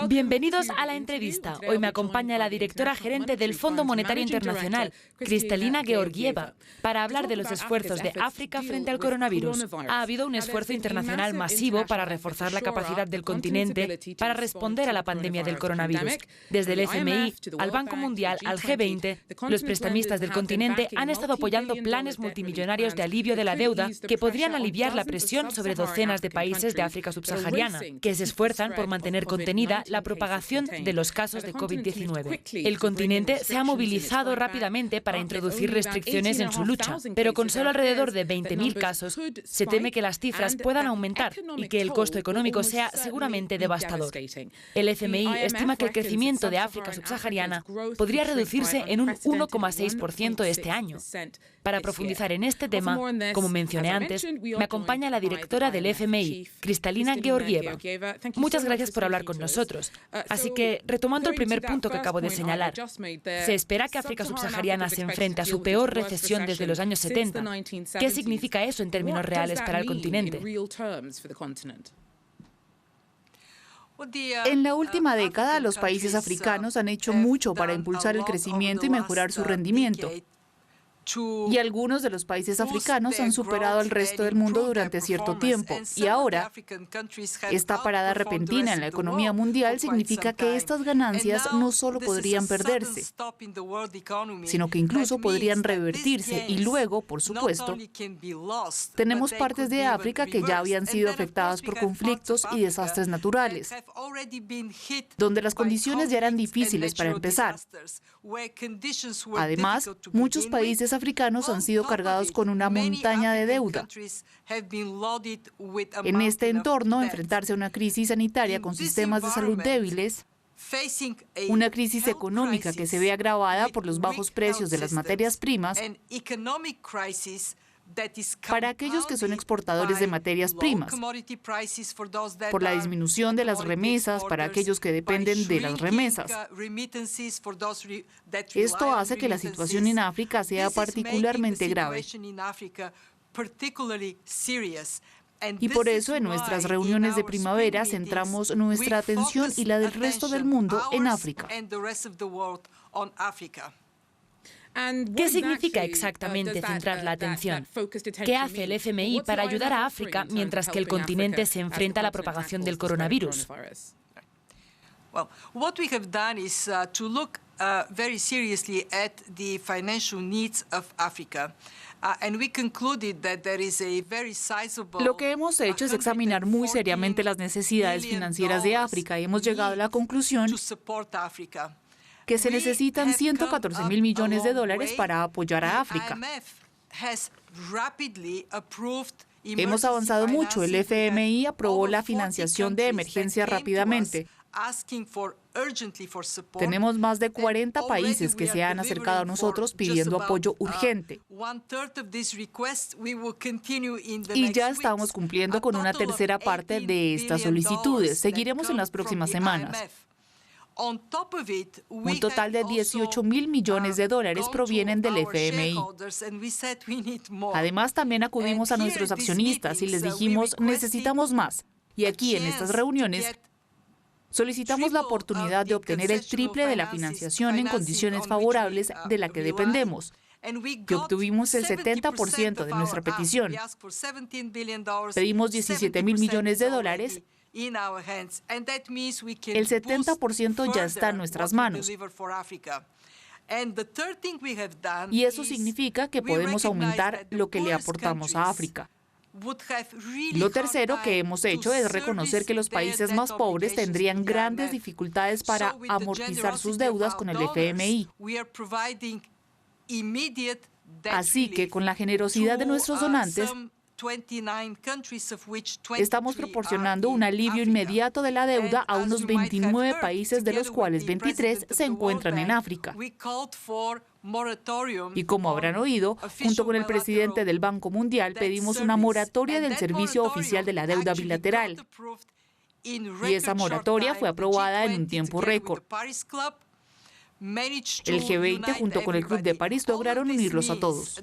Bienvenidos a la entrevista. Hoy me acompaña la directora gerente del Fondo Monetario Internacional, Kristalina Georgieva, para hablar de los esfuerzos de África frente al coronavirus. Ha habido un esfuerzo internacional masivo para reforzar la capacidad del continente para responder a la pandemia del coronavirus. Desde el FMI al Banco Mundial al G20, los prestamistas del continente han estado apoyando planes multimillonarios de alivio de la deuda que podrían aliviar la presión sobre docenas de países de África subsahariana, que se esfuerzan por mantener contenida la propagación de los casos de COVID-19. El continente se ha movilizado rápidamente para introducir restricciones en su lucha, pero con solo alrededor de 20.000 casos, se teme que las cifras puedan aumentar y que el costo económico sea seguramente devastador. El FMI estima que el crecimiento de África subsahariana podría reducirse en un 1,6% este año. Para profundizar en este tema, como mencioné antes, me acompaña la directora del FMI, Kristalina Georgieva. Muchas gracias por hablar con nosotros. Así que, retomando el primer punto que acabo de señalar, se espera que África subsahariana se enfrente a su peor recesión desde los años 70. ¿Qué significa eso en términos reales para el continente? En la última década, los países africanos han hecho mucho para impulsar el crecimiento y mejorar su rendimiento. Y algunos de los países africanos han superado al resto del mundo durante cierto tiempo. Y ahora, esta parada repentina en la economía mundial significa que estas ganancias no solo podrían perderse, sino que incluso podrían revertirse. Y luego, por supuesto, tenemos partes de África que ya habían sido afectadas por conflictos y desastres naturales, donde las condiciones ya eran difíciles para empezar. Además, muchos países africanos han sido cargados con una montaña de deuda. En este entorno, enfrentarse a una crisis sanitaria con sistemas de salud débiles, una crisis económica que se ve agravada por los bajos precios de las materias primas, para aquellos que son exportadores de materias primas, por la disminución de las remesas para aquellos que dependen de las remesas. Esto hace que la situación en África sea particularmente grave. Y por eso en nuestras reuniones de primavera centramos nuestra atención y la del resto del mundo en África. ¿Qué significa exactamente centrar la atención? ¿Qué hace el FMI para ayudar a África mientras que el continente se enfrenta a la propagación del coronavirus? Very seriously at the financial needs of Africa. Lo que hemos hecho es examinar muy seriamente las necesidades financieras de África y hemos llegado a la conclusión que se necesitan 114.000 millones de dólares para apoyar a África. Hemos avanzado mucho. El FMI aprobó la financiación de emergencia rápidamente. Tenemos más de 40 países que se han acercado a nosotros pidiendo apoyo urgente. Y ya estamos cumpliendo con una tercera parte de estas solicitudes. Seguiremos en las próximas semanas. Un total de 18.000 millones de dólares provienen del FMI. Además, también acudimos a nuestros accionistas y les dijimos, necesitamos más. Y aquí, en estas reuniones, solicitamos la oportunidad de obtener el triple de la financiación en condiciones favorables de la que dependemos, que obtuvimos el 70% de nuestra petición. Pedimos 17.000 millones de dólares. El 70% ya está en nuestras manos. Y eso significa que podemos aumentar lo que le aportamos a África. Lo tercero que hemos hecho es reconocer que los países más pobres tendrían grandes dificultades para amortizar sus deudas con el FMI. Así que con la generosidad de nuestros donantes, estamos proporcionando un alivio inmediato de la deuda a unos 29 países, de los cuales 23 se encuentran en África. Y como habrán oído, junto con el presidente del Banco Mundial, pedimos una moratoria del servicio oficial de la deuda bilateral. Y esa moratoria fue aprobada en un tiempo récord. El G20 junto con el Club de París lograron unirlos a todos.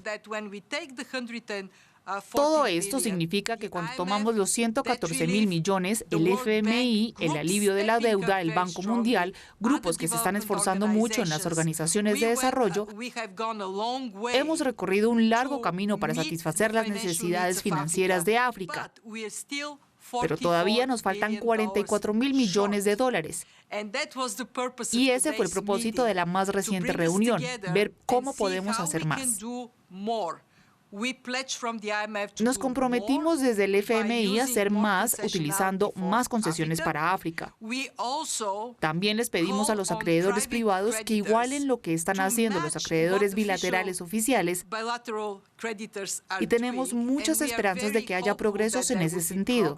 Todo esto significa que cuando tomamos los 114.000 millones, el FMI, el alivio de la deuda, el Banco Mundial, grupos que se están esforzando mucho en las organizaciones de desarrollo, hemos recorrido un largo camino para satisfacer las necesidades financieras de África. Pero todavía nos faltan 44.000 millones de dólares. Y ese fue el propósito de la más reciente reunión, ver cómo podemos hacer más. Nos comprometimos desde el FMI a hacer más utilizando más concesiones para África. También les pedimos a los acreedores privados que igualen lo que están haciendo los acreedores bilaterales oficiales y tenemos muchas esperanzas de que haya progresos en ese sentido.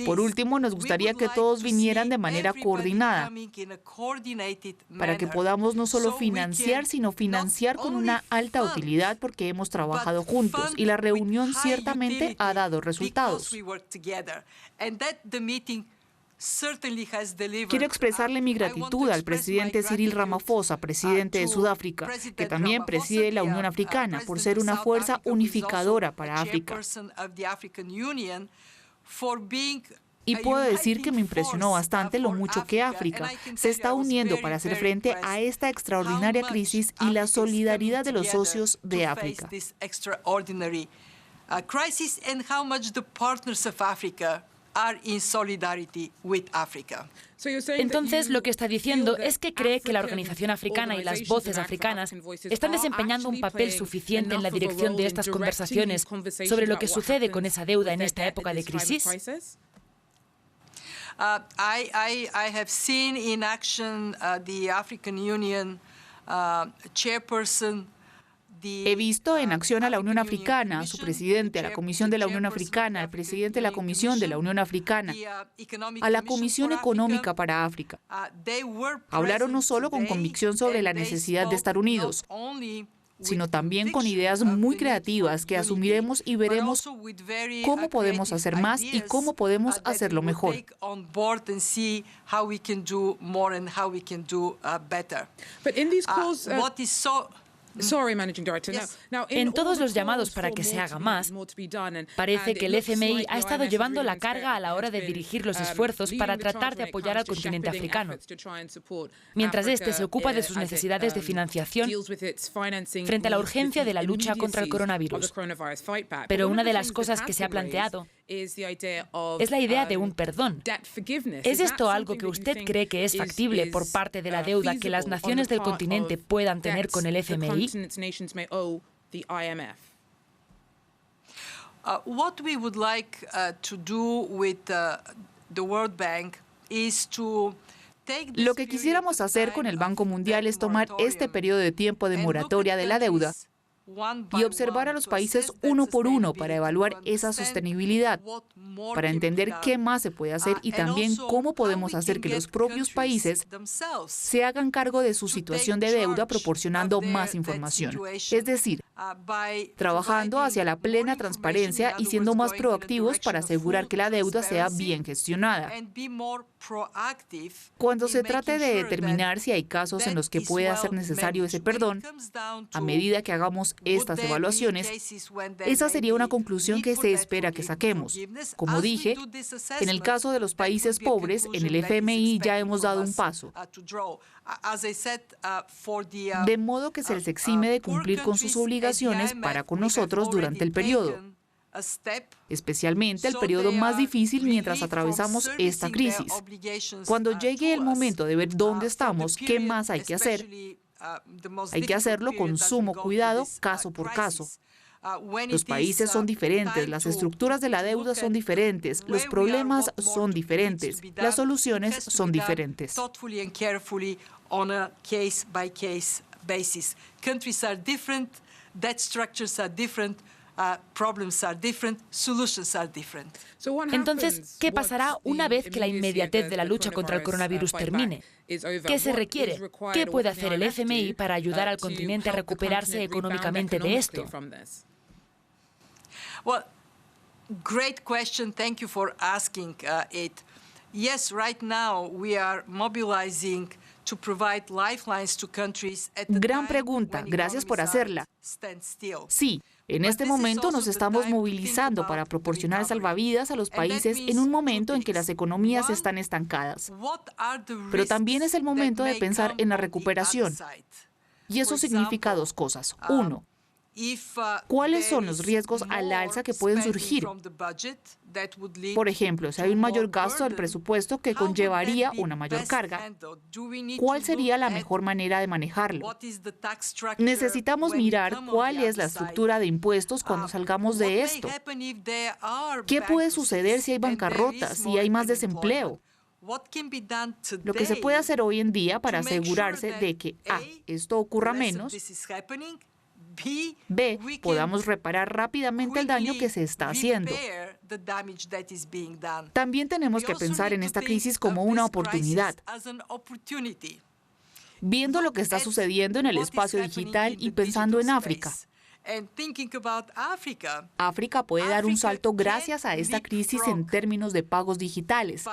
Por último, nos gustaría que todos vinieran de manera coordinada para que podamos no solo financiar, sino financiar con una alta utilidad porque hemos trabajado juntos y la reunión ciertamente ha dado resultados. Quiero expresarle mi gratitud al presidente Cyril Ramaphosa, presidente de Sudáfrica, que también preside la Unión Africana, por ser una fuerza unificadora para África. Y puedo decir que me impresionó bastante lo mucho que África se está uniendo para hacer frente a esta extraordinaria crisis y la solidaridad de los socios de África. Entonces, lo que está diciendo es que cree que la Organización Africana y las voces africanas están desempeñando un papel suficiente en la dirección de estas conversaciones sobre lo que sucede con esa deuda en esta época de crisis. I have seen in action the African Union chairperson. He visto en acción a la Unión Africana, a su presidente, a la Comisión de la Unión Africana, al presidente de la Comisión de la Unión Africana, a la Comisión Económica para África. Hablaron no solo con convicción sobre la necesidad de estar unidos, sino también con ideas muy creativas que asumiremos y veremos cómo podemos hacer más y cómo podemos hacerlo mejor. En todos los llamados para que se haga más, parece que el FMI ha estado llevando la carga a la hora de dirigir los esfuerzos para tratar de apoyar al continente africano, mientras este se ocupa de sus necesidades de financiación frente a la urgencia de la lucha contra el coronavirus. Pero una de las cosas que se ha planteado es la idea de un perdón. ¿Es esto algo que usted cree que es factible por parte de la deuda que las naciones del continente puedan tener con el FMI? What we would like to do with the World Bank is to Lo que quisiéramos hacer con el Banco Mundial es tomar este periodo de tiempo de moratoria de la deuda y observar a los países uno por uno para evaluar esa sostenibilidad, para entender qué más se puede hacer y también cómo podemos hacer que los propios países se hagan cargo de su situación de deuda proporcionando más información. Es decir, trabajando hacia la plena transparencia y siendo más proactivos para asegurar que la deuda sea bien gestionada. Cuando se trate de determinar si hay casos en los que pueda ser necesario ese perdón, a medida que hagamos estas evaluaciones, esa sería una conclusión que se espera que saquemos. Como dije, en el caso de los países pobres, en el FMI ya hemos dado un paso, de modo que se les exime de cumplir con sus obligaciones para con nosotros durante el periodo, especialmente el periodo más difícil mientras atravesamos esta crisis. Cuando llegue el momento de ver dónde estamos, qué más hay que hacer, hay que hacerlo con sumo cuidado, caso por caso. Los países son diferentes, las estructuras de la deuda son diferentes, los problemas son diferentes, las soluciones son diferentes. Countries are different, debt structures are different, problems are different, solutions are different. Entonces, ¿qué pasará una vez que la inmediatez de la lucha contra el coronavirus termine? ¿Qué se requiere? ¿Qué puede hacer el FMI para ayudar al continente a recuperarse económicamente de esto? Well, great question. Thank you for asking it. Yes, right now we are mobilizing Gran pregunta, gracias por hacerla. Sí, en este momento nos estamos movilizando para proporcionar salvavidas a los países en un momento en que las economías están estancadas. Pero también es el momento de pensar en la recuperación. Y eso significa dos cosas. Uno, ¿cuáles son los riesgos al alza que pueden surgir? Por ejemplo, si hay un mayor gasto del presupuesto que conllevaría una mayor carga, ¿cuál sería la mejor manera de manejarlo? Necesitamos mirar cuál es la estructura de impuestos cuando salgamos de esto. ¿Qué puede suceder si hay bancarrotas, si hay más desempleo? Lo que se puede hacer hoy en día para asegurarse de que A, esto ocurra menos, B, podamos reparar rápidamente el daño que se está haciendo. También tenemos que pensar en esta crisis como una oportunidad. Viendo lo que está sucediendo en el espacio digital y pensando en África. África puede dar un salto gracias a esta crisis en términos de pagos digitales.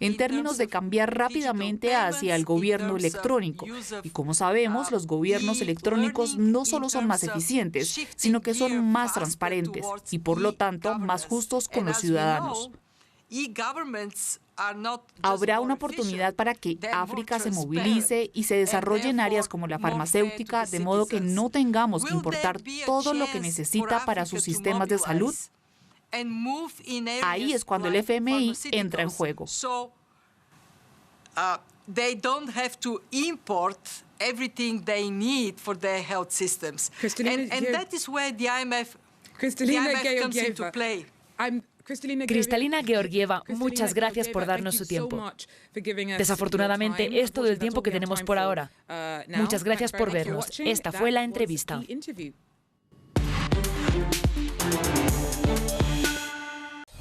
En términos de cambiar rápidamente hacia el gobierno electrónico. Y como sabemos, los gobiernos electrónicos no solo son más eficientes, sino que son más transparentes y, por lo tanto, más justos con los ciudadanos. Habrá una oportunidad para que África se movilice y se desarrolle en áreas como la farmacéutica, de modo que no tengamos que importar todo lo que necesita para sus sistemas de salud. Ahí es cuando el FMI entra en juego. They don't have to import everything they need for their health systems. And that is where the IMF comes into play. Kristalina Georgieva, muchas gracias por darnos su tiempo. Desafortunadamente, es todo el tiempo que tenemos por ahora. Muchas gracias por vernos. Esta fue la entrevista.